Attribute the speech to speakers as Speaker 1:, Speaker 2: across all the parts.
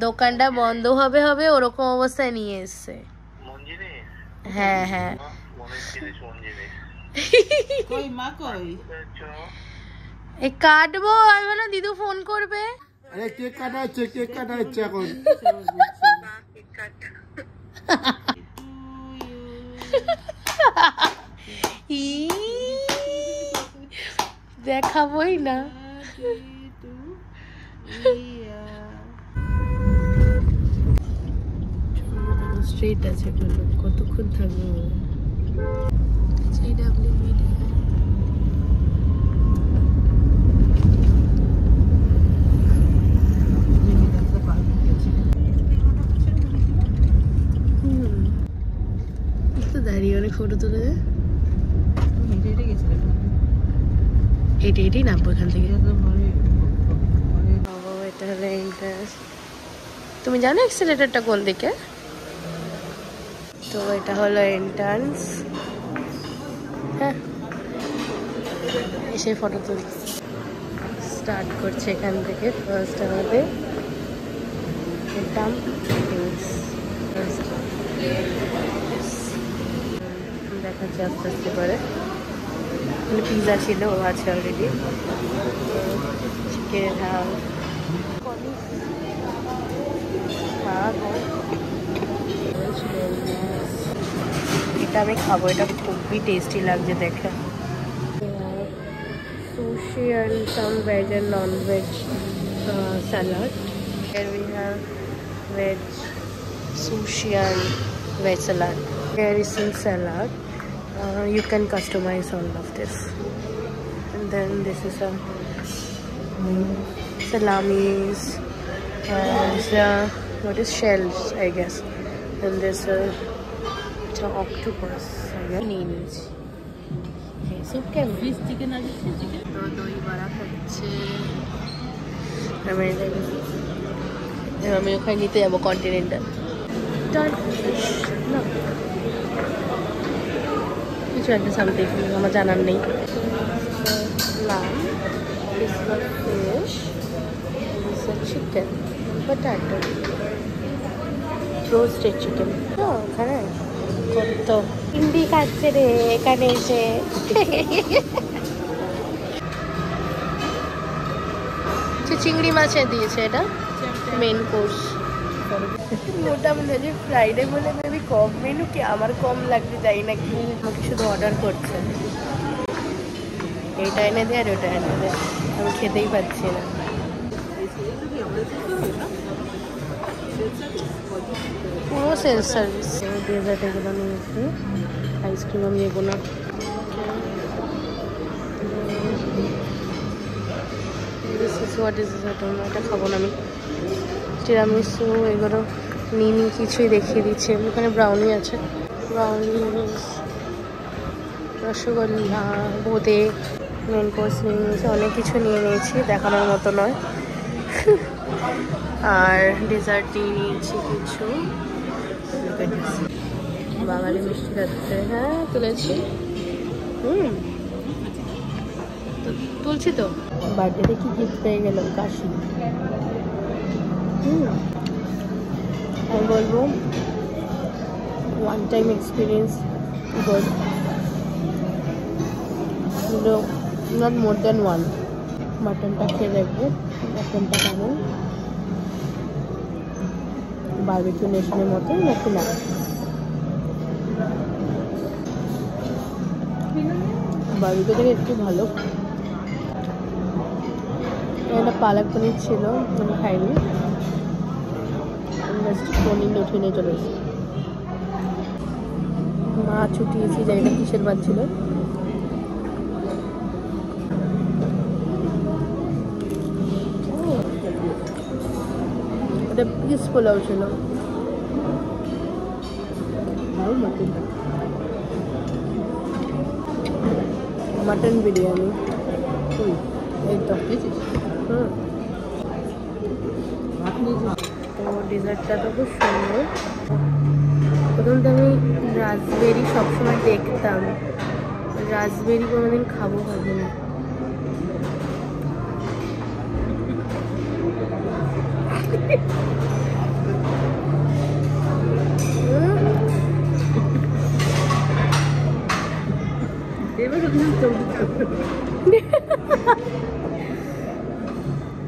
Speaker 1: দোকানটা বন্ধ হবে হবে ওরকম অবস্থায় নিয়ে এসছে। হ্যাঁ হ্যাঁ এই কাটবো, আমি বললাম দিদু ফোন করবে।
Speaker 2: আরে কেক কাটা হচ্ছে, কেক কাটা হচ্ছে এখন।
Speaker 1: দেখাবোই না। স্ট্রেট আছে, কতক্ষণ থাকবো। দাঁড়িয়ে অনেক ফটো তুলে দেয়। এটাই নামবো এখান থেকে। এটা হলো এন্ট্রান্স। তুমি জানো এক্সেলেটরটা কোন দিকে? তো এটা হলো এন্ট্রান্স। হ্যাঁ, এসে ফটো তুলি স্টার্ট করছে এখান থেকে। ফার্স্ট আমাদের দেখাচ্ছে আস্তে আস্তে করে। পিৎজা ছিল, ও আছে অলরেডি। চিকেন এটা আমি খাবো, এটা খুবই টেস্টি লাগছে দেখে। sushi and some veg and non-veg salad. Here we have veg sushi and veg salad. Here is some salad. You can customize all of this. And then this is a salamis and what is shells, I guess. And this is octopus. Soup can fish chicken আছে chicken তো দই বড়া খাচ্ছে। আমি ওখানে নিতে যাবো continental. কিছু একটা সামথিং আমার জানার নেই। Fish, chicken, potato, roasted chicken. তো ওখানে কত হিন্দি খাচ্ছে রে এখানে এসে। চিংড়ি মাছের দিয়েছে, এটা মেন কোর্স। মোটামুটি ফ্রাইডে বলে মেবি কম মেনু কি আমার কম লাগবে যাই না কি, আমাকে শুধু অর্ডার করছে। এইটা এনে দে আর ওটা এনে দে, আমি খেতেই পাচ্ছি না। পুরো সেলফ সার্ভিস। ডেজার্ট এগুলো নিয়েছি, আইসক্রিম আমি নেবো না। এটা খাবো না আমি। টিরামিসু এগুলো নিয়ে কিছুই দেখিয়ে দিচ্ছে। ওখানে ব্রাউনি আছে, ব্রাউনি, রসগোল্লা, বোঁদে, মেন কোর্স নিয়ে নিয়েছি। অনেক কিছু নিয়ে নিয়েছি, দেখানোর মতো নয়। আর ডেজার্ট নিয়ে নিয়েছি কিছু। বাঙালি মিষ্টি খাচ্ছে। হ্যাঁ তুলেছি, তুলছি তো। বার্থডেতে কি গিফট পেয়ে গেলাম? কাশি। আমি বলবো one time experience, good, not more than one. মাটনটা খেয়ে দেখবো মাটনটা কেমন, বারবিকিউ নেশনের মতো নাকি না। বারবিকিউ থেকে একটু ভালো। একটা পালক পনির ছিল, আমি খাইনি। পনির উঠে নিয়ে চলে এসেছি। মাছ ছুটিয়েছি, জানি না কিসের মাছ ছিল। এটা পিস পোলাও ছিল। মাটন বিরিয়ানি, এই তো। তো ডেজার্টটা তো খুব সুন্দর। প্রথম তো আমি রাসবেরি সবসময় দেখতাম, রাসবেরি কোনোদিন খাবো ভাবিনি।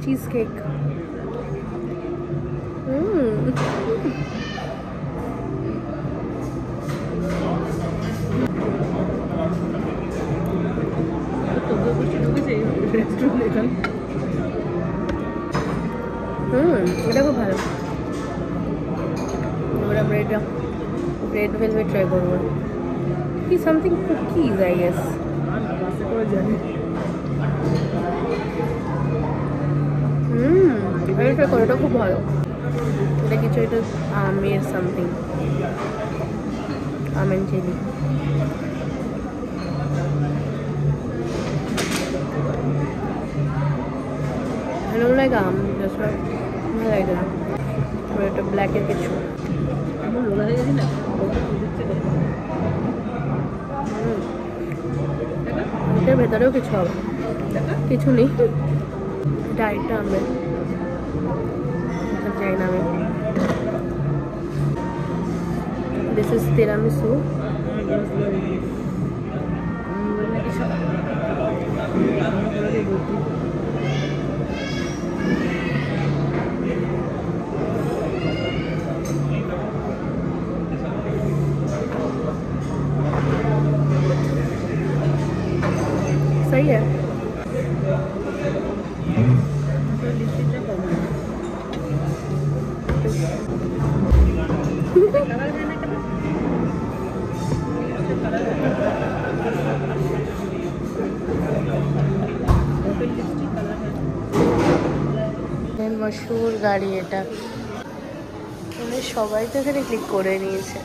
Speaker 1: चीज केक এটা খুব ভালো। এবার আমরা এটা রেড ভেলভেট ট্রাই করবো। কি সামথিং কুকিজ আই গেস। এটা করে, এটা খুব ভালো। এটা কিছু এটা আমের সামথিং, আমের chilli. I don't like am, that's why I like that. But it's black and কিছু এটার ভেতরেও কিছু হবে, কিছু নেই। ডাইটটা আমের চাই না আমি। This is tiramisu. सही है। মশহুর গাড়ি এটা, মানে সবাই তো এখানে ক্লিক করে নিয়েছে।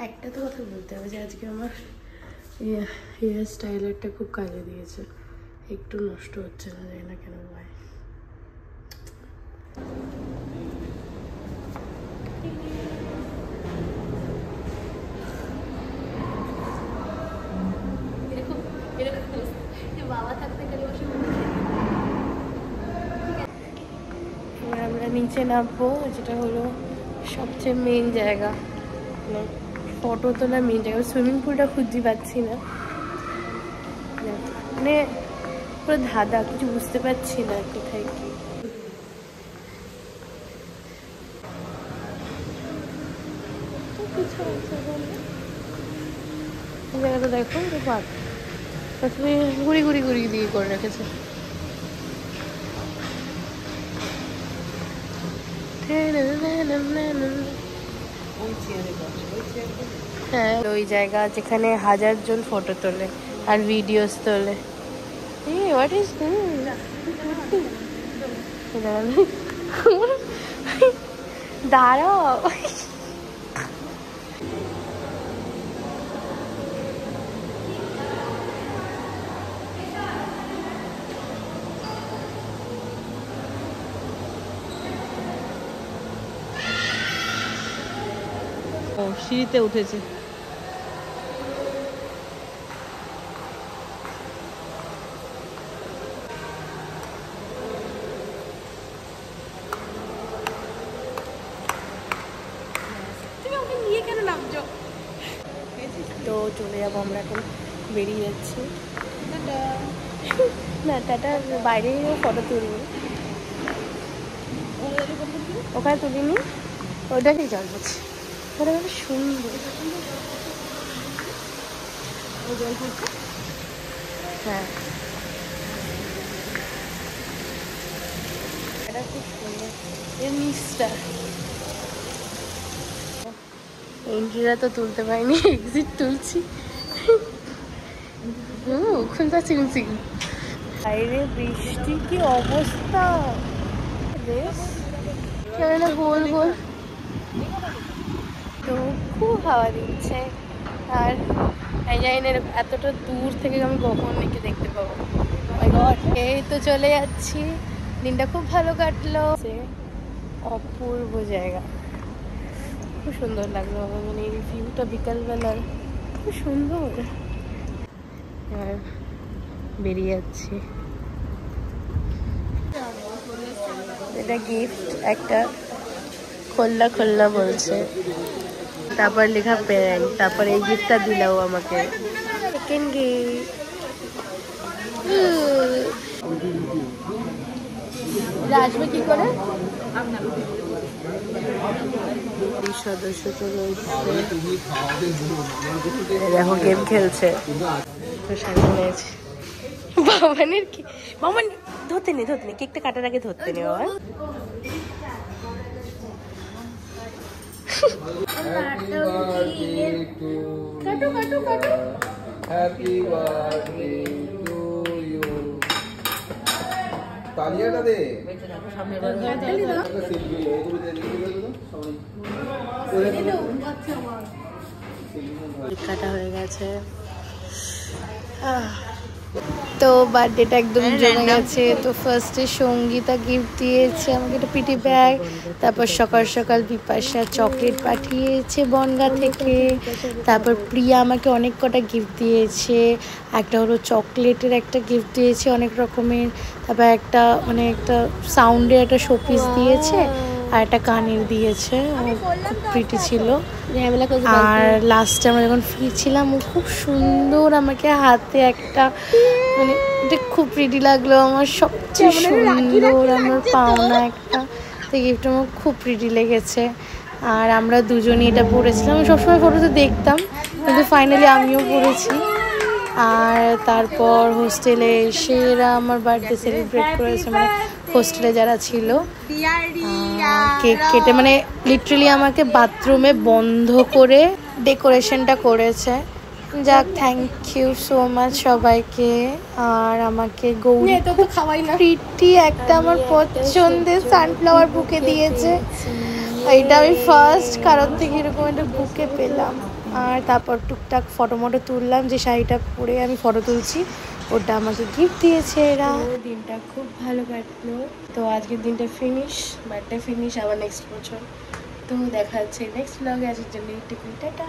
Speaker 1: একটা তো কথা বলতে হবে যে আজকে আমার হেয়ার স্টাইলারটা খুব কাজে দিয়েছে, একটু নষ্ট হচ্ছে না, জানি না কেন ভাই। আমরা নিচে নামবো, যেটা হলো সবচেয়ে মেন জায়গা, ফটো তোলা মেন জায়গা। সুইমিং পুলটা খুঁজে পাচ্ছি না, মানে পুরো ধাঁধা, কিছু বুঝতে পারছি না কোথায় কি। জায়গাটা দেখো, প্রথমে ঘুরি ঘুরি ঘুরি দিয়ে করে রেখেছে। হ্যাঁ, ওই জায়গা যেখানে 1000 জন ফটো তোলে আর ভিডিওস তোলে। হোয়াট ইজ দাঁড়াও,
Speaker 3: সিঁড়িতে উঠেছে।
Speaker 1: তো চলে যাবো আমরা, এখন বেরিয়ে যাচ্ছি। না টাটা, বাইরে ফটো তুলবো, ওখানে তুলিনি, ওটাকেই জল পড়ছে, ওটা বেশ সুন্দর। হ্যাঁ, এটা খুব সুন্দর, এর নিচটা। এন্ট্রিটা তো তুলতে পারিনি, এক্সিট তুলছি। খুলতা চিনছি। বাইরে বৃষ্টি, কি অবস্থা, গোল গোল, তো খুব হাওয়া দিচ্ছে। আর জানি না এতটা দূর থেকে আমি কখন একে দেখতে পাবো। এই তো চলে যাচ্ছি, দিনটা খুব ভালো কাটলো। অপূর্ব জায়গা, খুব সুন্দর লাগলো, মানে এই ভিউটা বিকালবেলার খুব সুন্দর। আর বেরিয়ে যাচ্ছি, এটা গিফট একটা, খোল্লা খোল্লা বলছে, তারপর লেখা প্যান্ট, তারপর এই গিফটটা দিলাও আমাকে। সেকেন্ড গিফট আসবে কি করে? সদস্য তো রয়েছে, দেখো গেম খেলছে। তো সামনে আছে বাবানের কি, বাবান ধরতে নেই কেকটা কাটার আগে ধরতে নেই বাবা।
Speaker 2: তালিয়াটা দে
Speaker 1: কাটা হয়ে গেছে। তো বার্থডেটা একদম জমে গেছে। তো ফার্স্টে সঙ্গীতা গিফট দিয়েছে আমাকে একটা পিটি ব্যাগ, তারপর সকাল সকাল বিপাশা চকলেট পাঠিয়েছে বনগাঁ থেকে, তারপর প্রিয়া আমাকে অনেক কটা গিফট দিয়েছে, একটা হলো চকলেটের একটা গিফট দিয়েছে অনেক রকমের, তারপর একটা মানে একটা সাউন্ডের একটা শোপিস দিয়েছে, আর একটা কানের দিয়েছে, খুব প্রিটি ছিল। আর লাস্টে আমরা যখন ফিরছিলাম ও খুব সুন্দর আমাকে হাতে একটা মানে এটা খুব প্রিটি লাগলো আমার, সবচেয়ে সুন্দর আমার পাওনা একটা, তো গিফটটা আমার খুব প্রিটি লেগেছে। আর আমরা দুজনই এটা পরেছিলাম, আমি সবসময় ফটোতে দেখতাম কিন্তু ফাইনালি আমিও পরেছি। আর তারপর হোস্টেলে এসে এরা আমার বার্থডে সেলিব্রেট করেছে, মানে হোস্টেলে যারা ছিল, কেক কেটে মানে লিটারালি আমাকে বাথরুমে বন্ধ করে ডেকোরেশনটা করেছে। যাক, থ্যাংক ইউ সো মাচ সবাইকে। আর আমাকে গৌরী প্রিটি একটা আমার পছন্দের সানফ্লাওয়ার বুকে দিয়েছে, এটা আমি ফার্স্ট কারোর থেকে এরকম একটা বুকে পেলাম। আর তারপর টুকটাক ফটো মটো তুললাম, যে শাড়িটা পরে আমি ফটো তুলছি ওটা আমাকে গিফট দিয়েছে এরা। দিনটা খুব ভালো কাটলো। তো আজকের দিনটা ফিনিশ, বার্থডে ফিনিশ, আবার নেক্সট বছর। তো দেখা হচ্ছে নেক্সট ব্লগে, আজকের জন্য টাটা।